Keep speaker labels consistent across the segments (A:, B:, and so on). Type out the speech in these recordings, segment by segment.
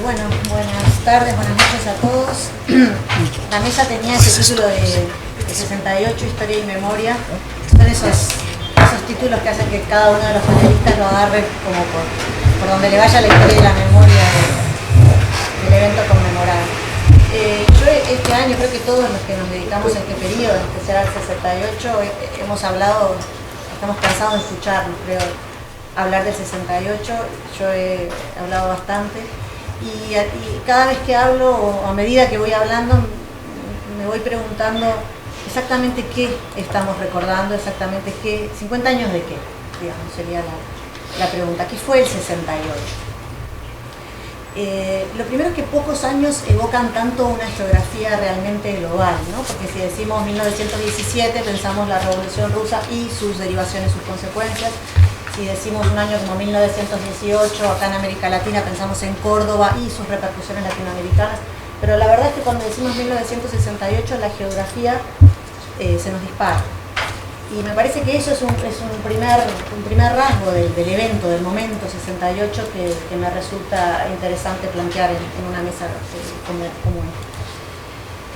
A: Bueno, buenas tardes, buenas noches a todos. La mesa tenía ese título de 68, Historia y Memoria. Son esos títulos que hacen que cada uno de los panelistas lo agarre como por donde le vaya la historia y la memoria del evento conmemorado. Yo este año, creo que todos los que nos dedicamos a este periodo, en especial al 68, hemos hablado, estamos cansados de escucharnos, creo, hablar del 68. Yo he hablado bastante. Y cada vez que hablo, o a medida que voy hablando, me voy preguntando exactamente qué estamos recordando, exactamente qué, 50 años de qué, digamos, sería la pregunta. ¿Qué fue el 68? Lo primero es que pocos años evocan tanto una geografía realmente global, ¿no? Porque si decimos 1917, pensamos la Revolución Rusa y sus derivaciones, sus consecuencias. Si decimos un año como 1918, acá en América Latina pensamos en Córdoba y sus repercusiones latinoamericanas, pero la verdad es que cuando decimos 1968 la geografía se nos dispara. Y me parece que eso es un primer rasgo del evento, del momento 68 que me resulta interesante plantear en una mesa como esta.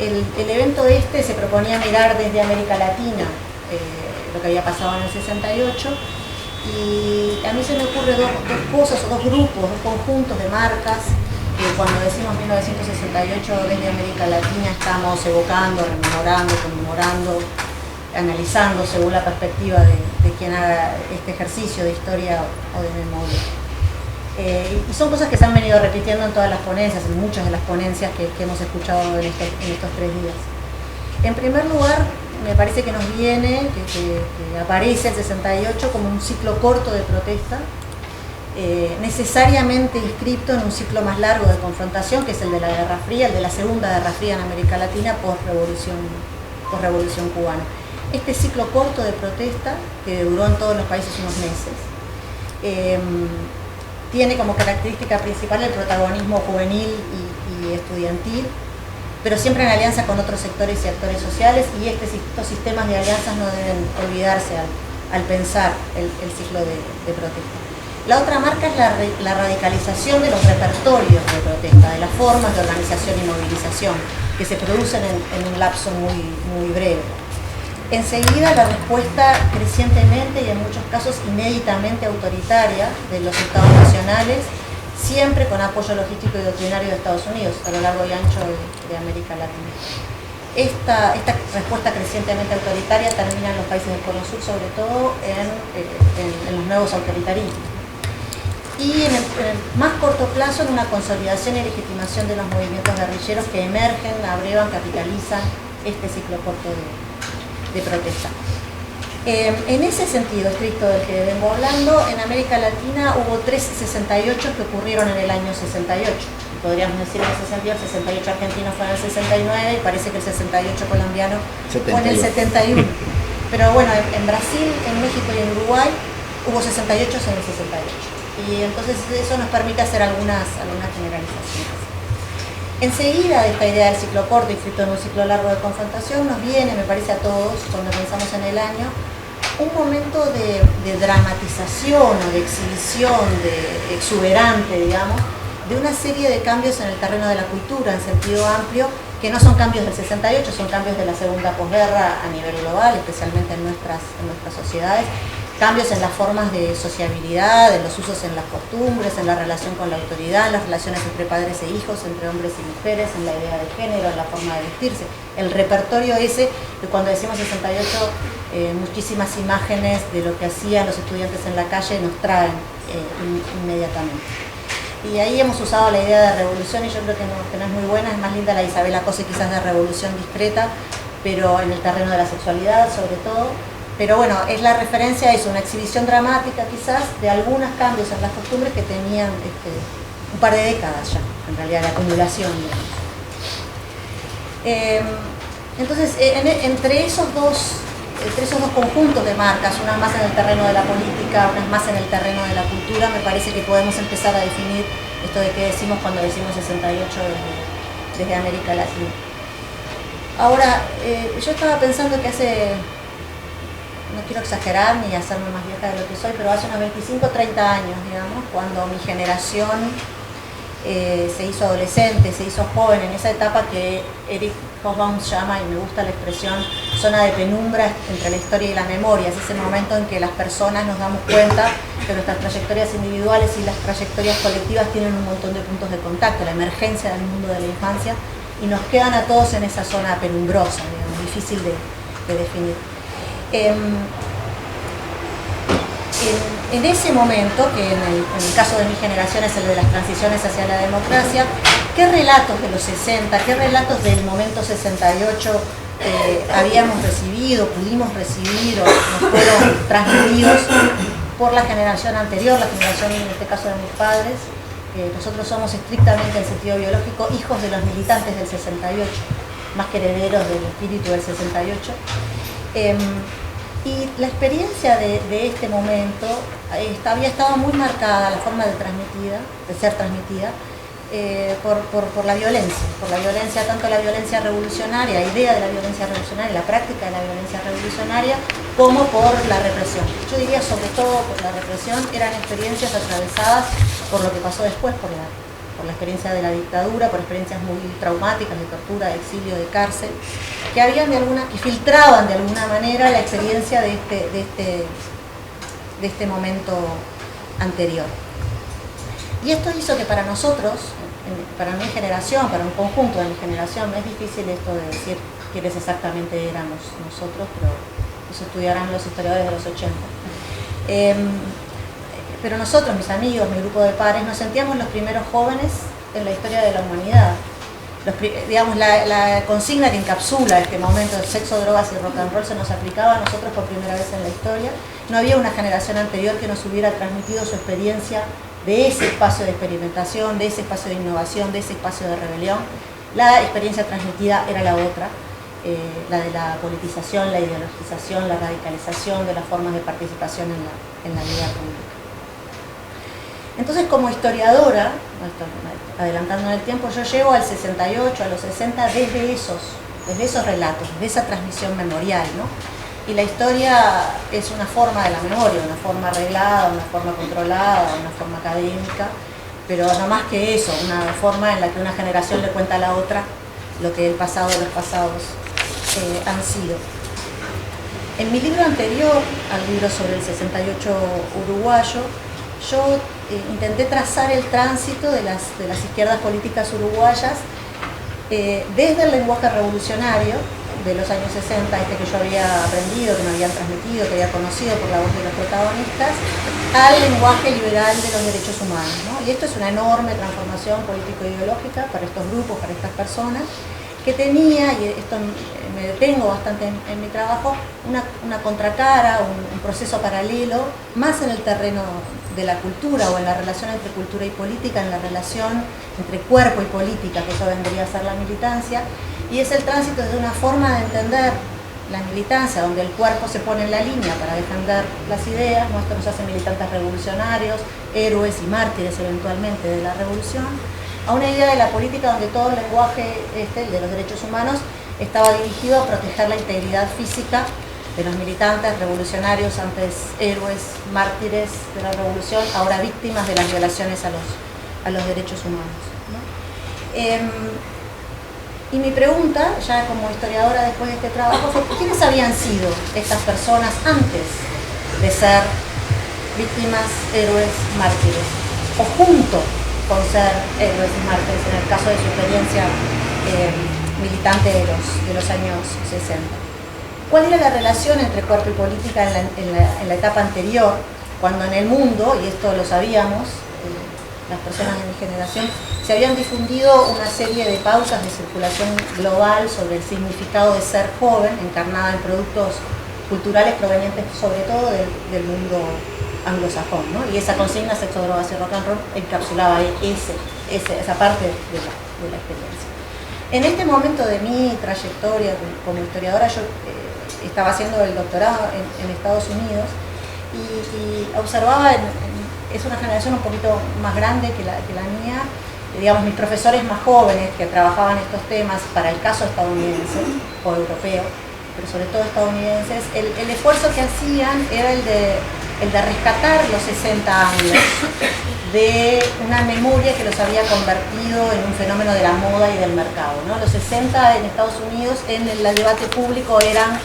A: El evento se proponía mirar desde América Latina lo que había pasado en el 68. Y a mí se me ocurren dos cosas, o dos grupos, dos conjuntos de marcas que cuando decimos 1968 desde América Latina estamos evocando, rememorando, conmemorando, analizando según la perspectiva de quien haga este ejercicio de historia o de memoria. Y son cosas que se han venido repitiendo en todas las ponencias, en muchas de las ponencias que hemos escuchado en estos 3 días. En primer lugar, me parece que nos viene, que aparece el 68 como un ciclo corto de protesta, necesariamente inscripto en un ciclo más largo de confrontación, que es el de la Guerra Fría, el de la Segunda Guerra Fría en América Latina post-revolución cubana. Este ciclo corto de protesta, que duró en todos los países unos meses, tiene como característica principal el protagonismo juvenil y estudiantil, pero siempre en alianza con otros sectores y actores sociales, y estos sistemas de alianzas no deben olvidarse al pensar el ciclo de protesta. La otra marca es la radicalización de los repertorios de protesta, de las formas de organización y movilización que se producen en un lapso muy breve. Enseguida, la respuesta crecientemente y en muchos casos inéditamente autoritaria de los estados nacionales, siempre con apoyo logístico y doctrinario de Estados Unidos a lo largo y ancho de América Latina. Esta respuesta crecientemente autoritaria termina en los países del Cono Sur, sobre todo en los nuevos autoritarismos. Y en el más corto plazo, en una consolidación y legitimación de los movimientos guerrilleros que emergen, abrevan, capitalizan este ciclo corto de protesta. En ese sentido estricto del que vengo hablando, en América Latina hubo 3 68 que ocurrieron en el año 68. Podríamos decir que el 68 argentino fue en el 69 y parece que el 68 colombiano fue en el 71. Pero bueno, en Brasil, en México y en Uruguay hubo 68 en el 68. Y entonces eso nos permite hacer algunas generalizaciones. Enseguida de esta idea del ciclo corto inscrito en un ciclo largo de confrontación nos viene, me parece a todos, cuando pensamos en el año, un momento de dramatización o de exhibición, de exuberante, digamos, de una serie de cambios en el terreno de la cultura en sentido amplio, que no son cambios del 68, son cambios de la segunda posguerra a nivel global, especialmente en nuestras sociedades, cambios en las formas de sociabilidad, en los usos en las costumbres, en la relación con la autoridad, en las relaciones entre padres e hijos, entre hombres y mujeres, en la idea de género, en la forma de vestirse. El repertorio ese, que cuando decimos 68, muchísimas imágenes de lo que hacían los estudiantes en la calle nos traen inmediatamente. Y ahí hemos usado la idea de revolución, y yo creo que no es muy buena, es más linda la Isabela Cose quizás de revolución discreta, pero en el terreno de la sexualidad sobre todo. Pero bueno, es la referencia a eso, una exhibición dramática quizás de algunos cambios en las costumbres que tenían un par de décadas ya, en realidad, de acumulación, digamos. Entonces, entre esos dos conjuntos de marcas, una más en el terreno de la política, una más en el terreno de la cultura, me parece que podemos empezar a definir esto de qué decimos cuando decimos 68 desde América Latina. Ahora, yo estaba pensando que hace no quiero exagerar ni hacerme más vieja de lo que soy, pero hace unos 25 o 30 años, digamos, cuando mi generación se hizo adolescente, se hizo joven, en esa etapa que Eric Hobsbawm llama, y me gusta la expresión, zona de penumbra entre la historia y la memoria. Es ese momento en que las personas nos damos cuenta que nuestras trayectorias individuales y las trayectorias colectivas tienen un montón de puntos de contacto, la emergencia del mundo de la infancia, y nos quedan a todos en esa zona penumbrosa, digamos, difícil de definir. En ese momento, que en el caso de mi generación es el de las transiciones hacia la democracia, ¿qué relatos de los 60, qué relatos del momento 68 habíamos recibido, pudimos recibir o nos fueron transmitidos por la generación anterior, la generación en este caso de mis padres? Nosotros somos estrictamente en sentido biológico hijos de los militantes del 68, más que herederos del espíritu del 68. Y la experiencia de este momento había estado muy marcada, la forma de ser transmitida, por la violencia, tanto la violencia revolucionaria, idea de la violencia revolucionaria, la práctica de la violencia revolucionaria, como por la represión. Yo diría sobre todo por la represión, eran experiencias atravesadas por lo que pasó después, por la experiencia de la dictadura, por experiencias muy traumáticas de tortura, de exilio, de cárcel, que filtraban de alguna manera la experiencia de este momento anterior. Y esto hizo que para nosotros, para mi generación, para un conjunto de mi generación, es difícil esto de decir quiénes exactamente éramos nosotros, pero eso estudiarán los historiadores de los 80. Pero nosotros, mis amigos, mi grupo de pares, nos sentíamos los primeros jóvenes en la historia de la humanidad. Digamos, la consigna que encapsula este momento de sexo, drogas y rock and roll se nos aplicaba a nosotros por primera vez en la historia. No había una generación anterior que nos hubiera transmitido su experiencia de ese espacio de experimentación, de ese espacio de innovación, de ese espacio de rebelión. La experiencia transmitida era la otra, la de la politización, la ideologización, la radicalización de las formas de participación en la vida pública. Entonces, como historiadora, adelantando en el tiempo, yo llego al 68, a los 60, desde esos relatos, de esa transmisión memorial, ¿no? Y la historia es una forma de la memoria, una forma arreglada, una forma controlada, una forma académica, pero no más que eso, una forma en la que una generación le cuenta a la otra lo que el pasado de los pasados han sido. En mi libro anterior, al libro sobre el 68 uruguayo, yo intenté trazar el tránsito de las izquierdas políticas uruguayas desde el lenguaje revolucionario de los años 60, que yo había aprendido, que me habían transmitido, que había conocido por la voz de los protagonistas, al lenguaje liberal de los derechos humanos, ¿no? Y esto es una enorme transformación político-ideológica para estos grupos, para estas personas, que tenía, y esto me detengo bastante en mi trabajo, una contracara, un proceso paralelo, más en el terreno de la cultura o en la relación entre cultura y política, en la relación entre cuerpo y política, que eso vendría a ser la militancia, y es el tránsito desde una forma de entender la militancia, donde el cuerpo se pone en la línea para defender las ideas, ¿no? Esto nos hace militantes revolucionarios, héroes y mártires eventualmente de la revolución, a una idea de la política donde todo el lenguaje el de los derechos humanos estaba dirigido a proteger la integridad física de los militantes revolucionarios, antes héroes, mártires de la revolución, ahora víctimas de las violaciones a los derechos humanos, ¿no? Y mi pregunta, ya como historiadora después de este trabajo, fue ¿quiénes habían sido estas personas antes de ser víctimas, héroes, mártires? O junto con ser héroes y mártires, en el caso de su experiencia militante de los años 60. ¿Cuál era la relación entre cuerpo y política en la etapa anterior, cuando en el mundo, y esto lo sabíamos, las personas de mi generación, se habían difundido una serie de pautas de circulación global sobre el significado de ser joven, encarnada en productos culturales provenientes sobre todo del mundo anglosajón, ¿no? Y esa consigna, sexo, drogas y rock and roll, encapsulaba esa parte de la experiencia. En este momento de mi trayectoria como historiadora, yo estaba haciendo el doctorado en Estados Unidos y observaba, es una generación un poquito más grande que la mía, digamos, mis profesores más jóvenes que trabajaban estos temas para el caso estadounidense o europeo, pero sobre todo estadounidenses, el esfuerzo que hacían era el de rescatar los 60 años de una memoria que los había convertido en un fenómeno de la moda y del mercado, ¿no? Los 60 en Estados Unidos en el debate público eran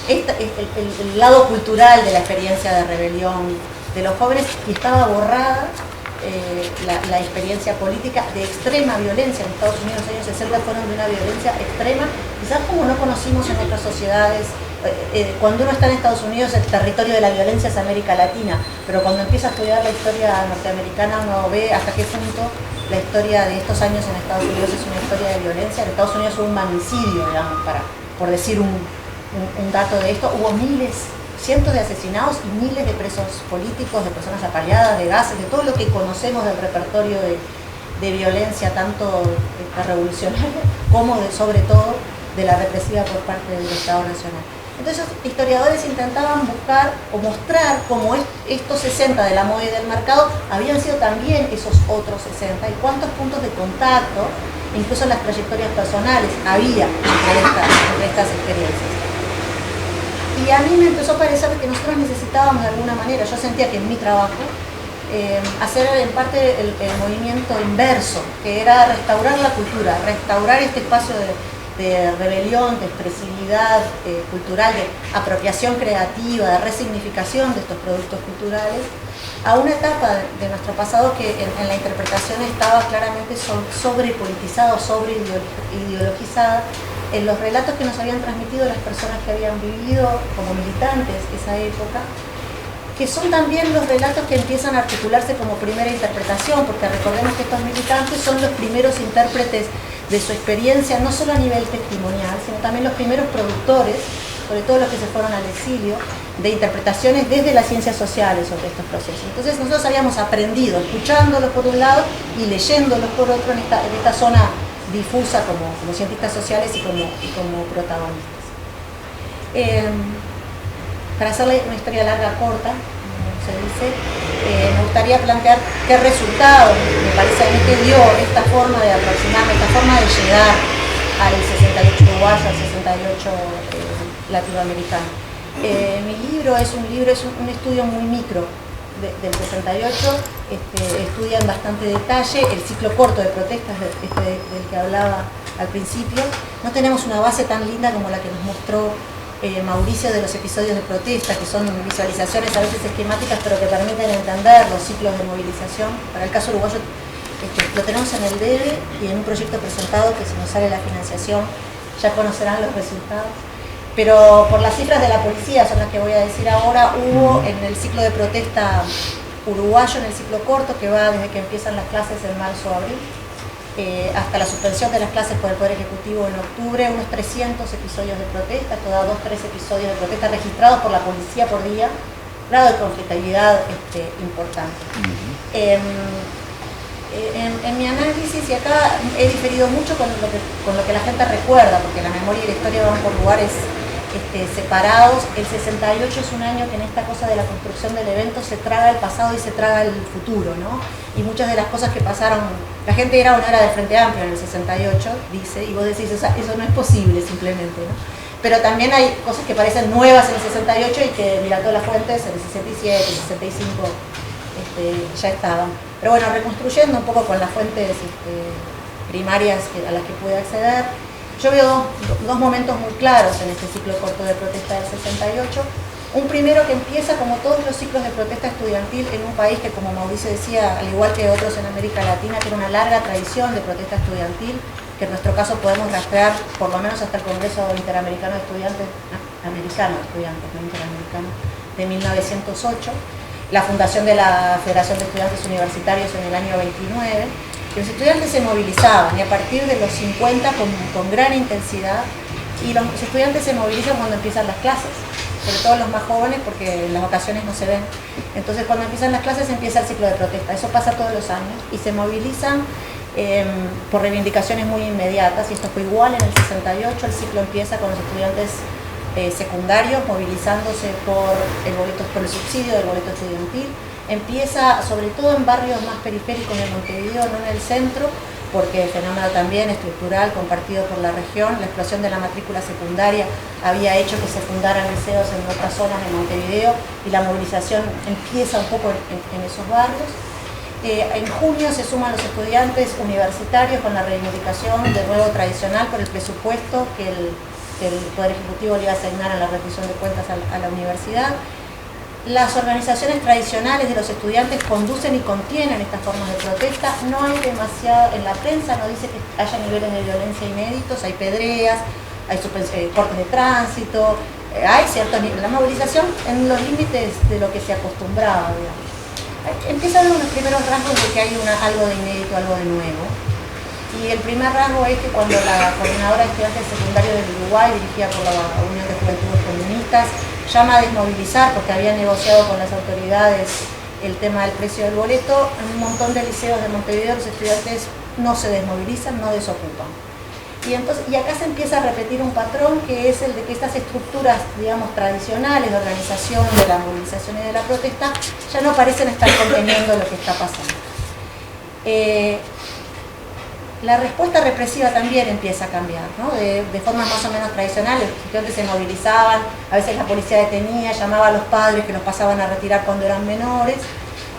A: el lado cultural de la experiencia de rebelión de los jóvenes, y estaba borrada la experiencia política de extrema violencia. En Estados Unidos los años 60 fueron de una violencia extrema, quizás como no conocimos en otras sociedades. Cuando uno está en Estados Unidos, el territorio de la violencia es América Latina, pero cuando empieza a estudiar la historia norteamericana uno ve hasta qué punto la historia de estos años en Estados Unidos es una historia de violencia. En Estados Unidos hubo un magnicidio, digamos, por decir un dato de esto, hubo cientos de asesinados y miles de presos políticos, de personas apaleadas, de gases, de todo lo que conocemos del repertorio de violencia, tanto revolucionaria como sobre todo de la represiva por parte del Estado Nacional. Entonces los historiadores intentaban buscar o mostrar cómo estos 60 de la moda y del mercado habían sido también esos otros 60 y cuántos puntos de contacto, incluso en las trayectorias personales, había entre estas experiencias. Y a mí me empezó a parecer que nosotros necesitábamos de alguna manera, yo sentía que en mi trabajo, hacer en parte el movimiento inverso, que era restaurar la cultura, restaurar este espacio de rebelión, de expresividad cultural, de apropiación creativa, de resignificación de estos productos culturales, a una etapa de nuestro pasado que en la interpretación estaba claramente sobrepolitizada, sobreideologizada, en los relatos que nos habían transmitido las personas que habían vivido como militantes esa época, que son también los relatos que empiezan a articularse como primera interpretación, porque recordemos que estos militantes son los primeros intérpretes de su experiencia, no solo a nivel testimonial, sino también los primeros productores, sobre todo los que se fueron al exilio, de interpretaciones desde las ciencias sociales sobre estos procesos. Entonces nosotros habíamos aprendido, escuchándolos por un lado y leyéndolos por otro en esta zona difusa como cientistas sociales y como protagonistas. Para hacerle una historia larga corta, como se dice, me gustaría plantear qué resultado me parece a mí que dio esta forma de aproximarme, esta forma de llegar al 68 uruguayo, al 68 latinoamericano. Mi libro es un estudio muy micro del 68, estudia en bastante detalle el ciclo corto de protestas del que hablaba al principio. No tenemos una base tan linda como la que nos mostró Mauricio de los episodios de protesta, que son visualizaciones a veces esquemáticas, pero que permiten entender los ciclos de movilización. Para el caso uruguayo lo tenemos en el DEBE y en un proyecto presentado que si nos sale la financiación ya conocerán los resultados. Pero por las cifras de la policía, son las que voy a decir ahora, hubo en el ciclo de protesta uruguayo, en el ciclo corto, que va desde que empiezan las clases en marzo a abril, hasta la suspensión de las clases por el Poder Ejecutivo en octubre, unos 300 episodios de protesta, esto da 2-3 episodios de protesta registrados por la policía por día, grado de conflictividad importante. En mi análisis, y acá he diferido mucho con lo que la gente recuerda, porque la memoria y la historia van por lugares separados. El 68 es un año que en esta cosa de la construcción del evento se traga el pasado y se traga el futuro, ¿no? Y muchas de las cosas que pasaron, la gente era o no era del Frente Amplio en el 68, dice, y vos decís, o sea, eso no es posible simplemente, ¿no? Pero también hay cosas que parecen nuevas en el 68 y que mirando las fuentes en el 67, el 65 ya estaban. Pero bueno, reconstruyendo un poco con las fuentes primarias a las que pude acceder, yo veo dos momentos muy claros en este ciclo corto de protesta del 68. Un primero que empieza, como todos los ciclos de protesta estudiantil, en un país que, como Mauricio decía, al igual que otros en América Latina, tiene una larga tradición de protesta estudiantil, que en nuestro caso podemos rastrear por lo menos hasta el Congreso Interamericano de Estudiantes, americano de estudiantes, no interamericano, de 1908, la fundación de la Federación de Estudiantes Universitarios en el año 29. Los estudiantes se movilizaban y a partir de los 50 con gran intensidad, y los estudiantes se movilizan cuando empiezan las clases, sobre todo los más jóvenes porque en las vacaciones no se ven. Entonces cuando empiezan las clases empieza el ciclo de protesta, eso pasa todos los años y se movilizan por reivindicaciones muy inmediatas, y esto fue igual en el 68, el ciclo empieza con los estudiantes secundarios movilizándose por el subsidio del boleto estudiantil. Empieza sobre todo en barrios más periféricos de Montevideo, no en el centro, porque el fenómeno también estructural compartido por la región, la explosión de la matrícula secundaria había hecho que se fundaran liceos en otras zonas de Montevideo y la movilización empieza un poco en esos barrios. En junio se suman los estudiantes universitarios con la reivindicación de nuevo tradicional por el presupuesto que el Poder Ejecutivo le iba a asignar a la rendición de cuentas a la universidad. Las organizaciones tradicionales de los estudiantes conducen y contienen estas formas de protesta. No hay demasiado, en la prensa no dice que haya niveles de violencia inéditos, hay pedreas, hay cortes de tránsito, hay cierto nivel. La movilización en los límites de lo que se acostumbraba, digamos. Empieza a haber unos primeros rasgos de que hay algo de inédito, algo de nuevo. Y el primer rasgo es que cuando la coordinadora de estudiantes secundarios del Uruguay, dirigida por la Unión de Juventudes Comunistas, llama a desmovilizar, porque había negociado con las autoridades el tema del precio del boleto, en un montón de liceos de Montevideo los estudiantes no se desmovilizan, no desocupan. Y acá se empieza a repetir un patrón que es el de que estas estructuras, digamos, tradicionales de organización de la movilización y de la protesta ya no parecen estar conteniendo lo que está pasando. La respuesta represiva también empieza a cambiar, ¿no? De formas más o menos tradicionales. Los estudiantes se movilizaban, a veces la policía detenía, llamaba a los padres que los pasaban a retirar cuando eran menores.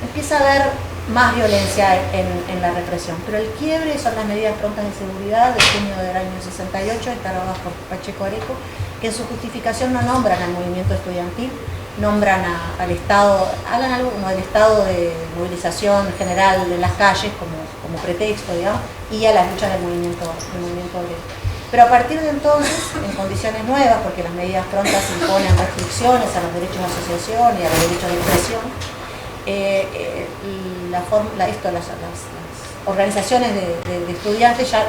A: Empieza a haber más violencia en la represión, pero el quiebre son las medidas prontas de seguridad de junio del año 68, instauradas por Pacheco Areco, que en su justificación no nombran al movimiento estudiantil, nombran al Estado, hagan algo como el estado de movilización general de las calles como pretexto, digamos, y a las luchas del movimiento obrero. Pero a partir de entonces, en condiciones nuevas, porque las medidas prontas imponen restricciones a los derechos de asociación y a los derechos de expresión, las organizaciones de estudiantes ya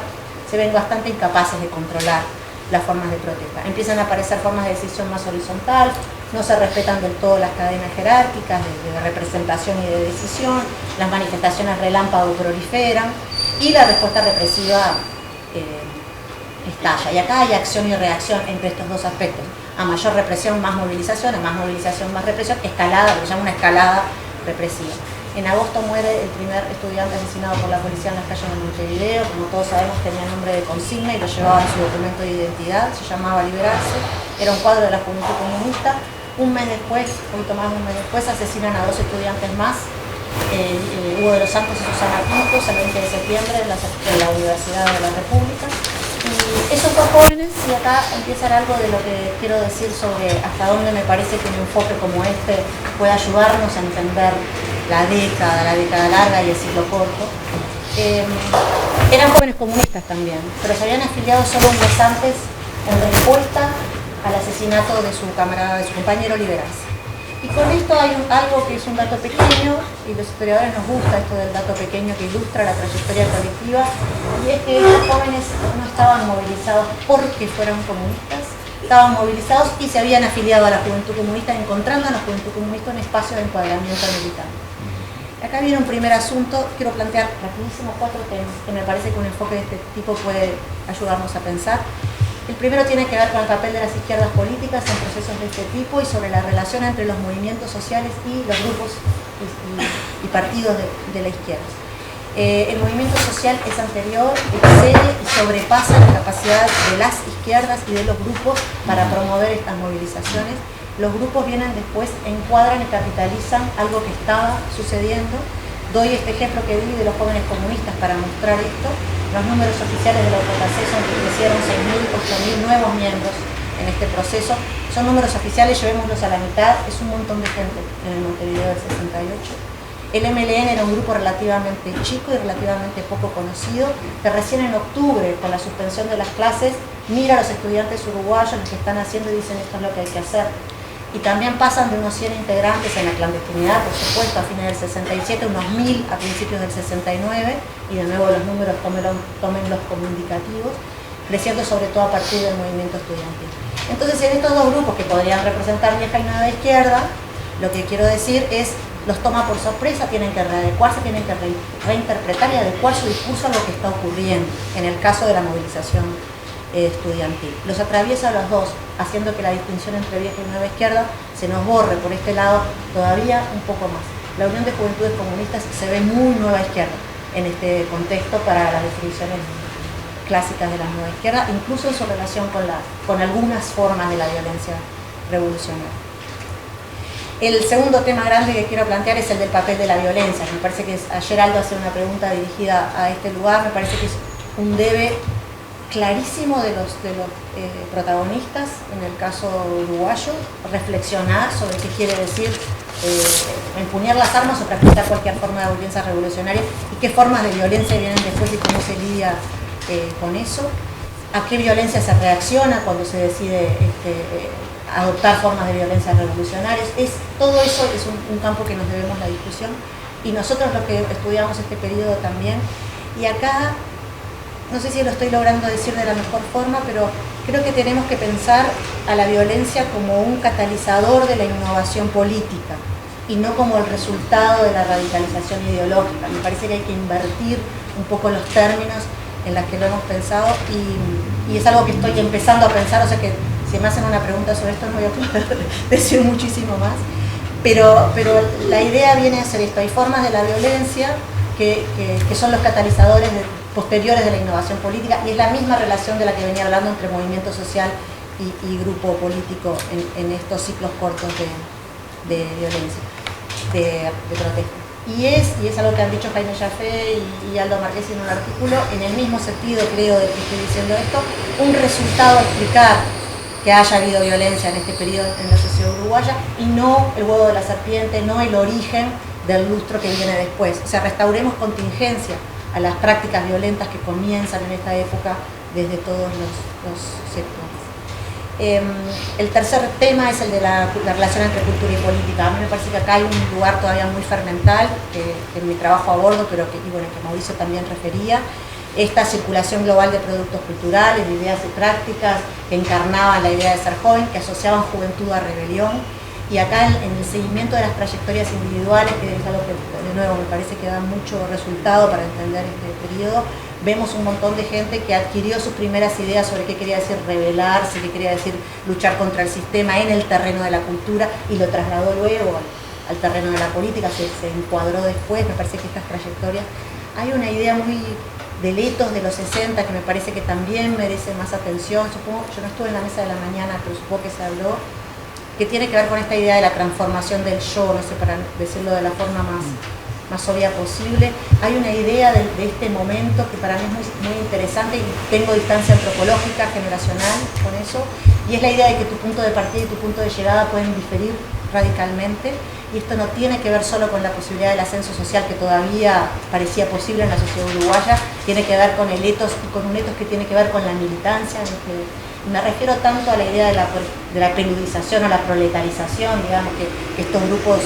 A: se ven bastante incapaces de controlar las formas de protesta. Empiezan a aparecer formas de decisión más horizontal, no se respetan del todo las cadenas jerárquicas de representación y de decisión, las manifestaciones relámpago proliferan y la respuesta represiva estalla. Y acá hay acción y reacción entre estos dos aspectos. A mayor represión, más movilización, a más movilización, más represión, escalada, lo que se llama una escalada represiva. En agosto muere el primer estudiante asesinado por la policía en las calles de Montevideo. Como todos sabemos, tenía nombre de consigna y lo llevaba en su documento de identidad, se llamaba Liberarse, era un cuadro de la Juventud Comunista. Un mes después, un poquito más de un mes después, asesinan a 2 estudiantes más, Hugo de los Santos y Susana Pintos, el 20 de septiembre en la Universidad de la República. Y esos dos jóvenes, y acá empieza algo de lo que quiero decir sobre hasta dónde me parece que un enfoque como este puede ayudarnos a entender la década larga y el ciclo corto. Eran jóvenes comunistas también, pero se habían afiliado solo un mes antes en respuesta al asesinato de su camarada, de su compañero Liberarse. Y con esto hay algo que es un dato pequeño, y los historiadores nos gusta esto del dato pequeño que ilustra la trayectoria colectiva, y es que estos jóvenes no estaban movilizados porque fueran comunistas, estaban movilizados y se habían afiliado a la Juventud Comunista, encontrando a la Juventud Comunista un espacio de encuadramiento militar. Acá viene un primer asunto, quiero plantear rapidísimo 4 temas que me parece que un enfoque de este tipo puede ayudarnos a pensar. El primero tiene que ver con el papel de las izquierdas políticas en procesos de este tipo y sobre la relación entre los movimientos sociales y los grupos y partidos de la izquierda. El movimiento social es anterior, excede y sobrepasa la capacidad de las izquierdas y de los grupos para promover estas movilizaciones. Los grupos vienen después, encuadran y capitalizan algo que estaba sucediendo. Doy este ejemplo que di de los jóvenes comunistas para mostrar esto. Los números oficiales de la UJC son que crecieron 6.000, 8.000 nuevos miembros en este proceso. Son números oficiales, llevémoslos a la mitad, es un montón de gente en el Montevideo del 68. El MLN era un grupo relativamente chico y relativamente poco conocido, que recién en octubre, con la suspensión de las clases, mira a los estudiantes uruguayos, lo que están haciendo y dicen esto es lo que hay que hacer. Y también pasan de unos 100 integrantes en la clandestinidad, por supuesto, a fines del 67, unos 1000 a principios del 69, y de nuevo los números tómenlos como indicativos, creciendo sobre todo a partir del movimiento estudiantil. Entonces, en estos dos grupos que podrían representar vieja y nueva izquierda, lo que quiero decir es, los toma por sorpresa, tienen que readecuarse, tienen que reinterpretar y adecuar su discurso a lo que está ocurriendo, en el caso de la movilización estudiantil. Los atraviesa a los dos, haciendo que la distinción entre vieja y nueva izquierda se nos borre por este lado todavía un poco más. La Unión de Juventudes Comunistas se ve muy nueva izquierda, en este contexto para las definiciones clásicas de la nueva izquierda, incluso en su relación con algunas formas de la violencia revolucionaria. El segundo tema grande que quiero plantear es el del papel de la violencia. Me parece que ayer Aldo hace una pregunta dirigida a este lugar, me parece que es un debe clarísimo de los protagonistas, en el caso uruguayo, reflexionar sobre qué quiere decir empuñar las armas o practicar cualquier forma de violencia revolucionaria y qué formas de violencia vienen después y cómo se lidia con eso, a qué violencia se reacciona cuando se decide adoptar formas de violencia revolucionarias. Todo eso es un campo que nos debemos la discusión, y nosotros los que estudiamos este periodo también. Y acá, no sé si lo estoy logrando decir de la mejor forma, pero creo que tenemos que pensar a la violencia como un catalizador de la innovación política y no como el resultado de la radicalización ideológica. Me parece que hay que invertir un poco los términos en los que lo hemos pensado, y es algo que estoy empezando a pensar, o sea que si me hacen una pregunta sobre esto no voy a poder decir muchísimo más, pero la idea viene a ser esto: hay formas de la violencia que son los catalizadores posteriores de la innovación política, y es la misma relación de la que venía hablando entre movimiento social y grupo político en estos ciclos cortos de violencia, de protesta. Y es algo que han dicho Jaime Jaffe y Aldo Marquesi en un artículo, en el mismo sentido, creo, de que estoy diciendo esto, un resultado a explicar que haya habido violencia en este periodo en la sociedad uruguaya, y no el huevo de la serpiente, no el origen del lustro que viene después. O sea, restauremos contingencia a las prácticas violentas que comienzan en esta época desde todos los sectores. El tercer tema es el de la relación entre cultura y política. A mí me parece que acá hay un lugar todavía muy fermental, que en mi trabajo abordo, pero que Mauricio también refería. Esta circulación global de productos culturales, de ideas y prácticas que encarnaban la idea de ser joven, que asociaban juventud a rebelión. Y acá en el seguimiento de las trayectorias individuales, que es algo que de nuevo me parece que da mucho resultado para entender este periodo, vemos un montón de gente que adquirió sus primeras ideas sobre qué quería decir rebelarse, qué quería decir luchar contra el sistema en el terreno de la cultura, y lo trasladó luego al terreno de la política, se encuadró después. Me parece que estas trayectorias, hay una idea muy de Letos de los 60 que me parece que también merece más atención. Supongo, yo no estuve en la mesa de la mañana, pero supongo que se habló, que tiene que ver con esta idea de la transformación del yo, no sé, para decirlo de la forma más obvia posible. Hay una idea de este momento que para mí es muy interesante, y tengo distancia antropológica, generacional con eso, y es la idea de que tu punto de partida y tu punto de llegada pueden diferir radicalmente, y esto no tiene que ver solo con la posibilidad del ascenso social que todavía parecía posible en la sociedad uruguaya, tiene que ver con el etos, y con un etos que tiene que ver con la militancia. Me refiero tanto a la idea de la peludización o la proletarización, digamos, que estos grupos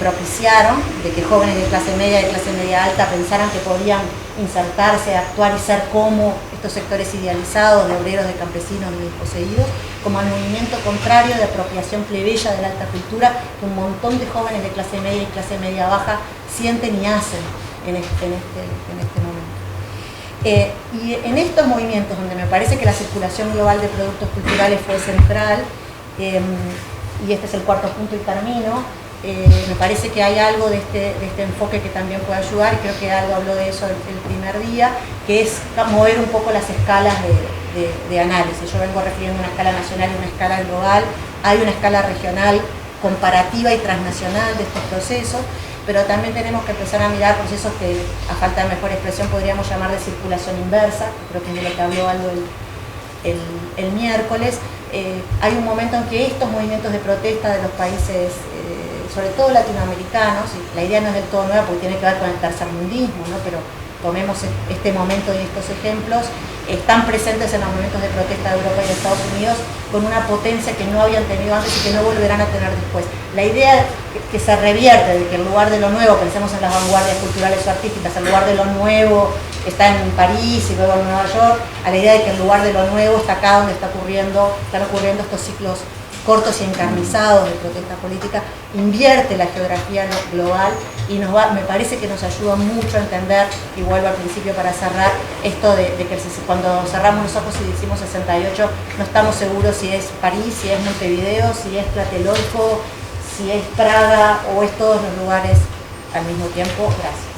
A: propiciaron, de que jóvenes de clase media alta pensaran que podían insertarse, actuar y ser como estos sectores idealizados de obreros, de campesinos, de desposeídos, como al movimiento contrario de apropiación plebeya de la alta cultura que un montón de jóvenes de clase media y clase media baja sienten y hacen en este momento. Y en estos movimientos, donde me parece que la circulación global de productos culturales fue central, y este es el cuarto punto y termino, me parece que hay algo de este enfoque que también puede ayudar, y creo que Aldo habló de eso el primer día, que es mover un poco las escalas de análisis. Yo vengo refiriendo una escala nacional y una escala global. Hay una escala regional comparativa y transnacional de estos procesos, pero también tenemos que empezar a mirar procesos que, a falta de mejor expresión, podríamos llamar de circulación inversa, que creo que es de lo que habló Aldo el miércoles. Hay un momento en que estos movimientos de protesta de los países, sobre todo latinoamericanos, y la idea no es del todo nueva porque tiene que ver con el tercermundismo, ¿no? Pero tomemos este momento y estos ejemplos, están presentes en los movimientos de protesta de Europa y de Estados Unidos con una potencia que no habían tenido antes y que no volverán a tener después. La idea que se revierte de que en lugar de lo nuevo, pensemos en las vanguardias culturales o artísticas, en lugar de lo nuevo está en París y luego en Nueva York, a la idea de que en lugar de lo nuevo está acá donde están ocurriendo estos ciclos cortos y encarnizados de protesta política, invierte la geografía global y me parece que nos ayuda mucho a entender, y vuelvo al principio para cerrar, esto de que cuando cerramos los ojos y decimos 68, no estamos seguros si es París, si es Montevideo, si es Tlatelolco, si es Praga o es todos los lugares al mismo tiempo. Gracias.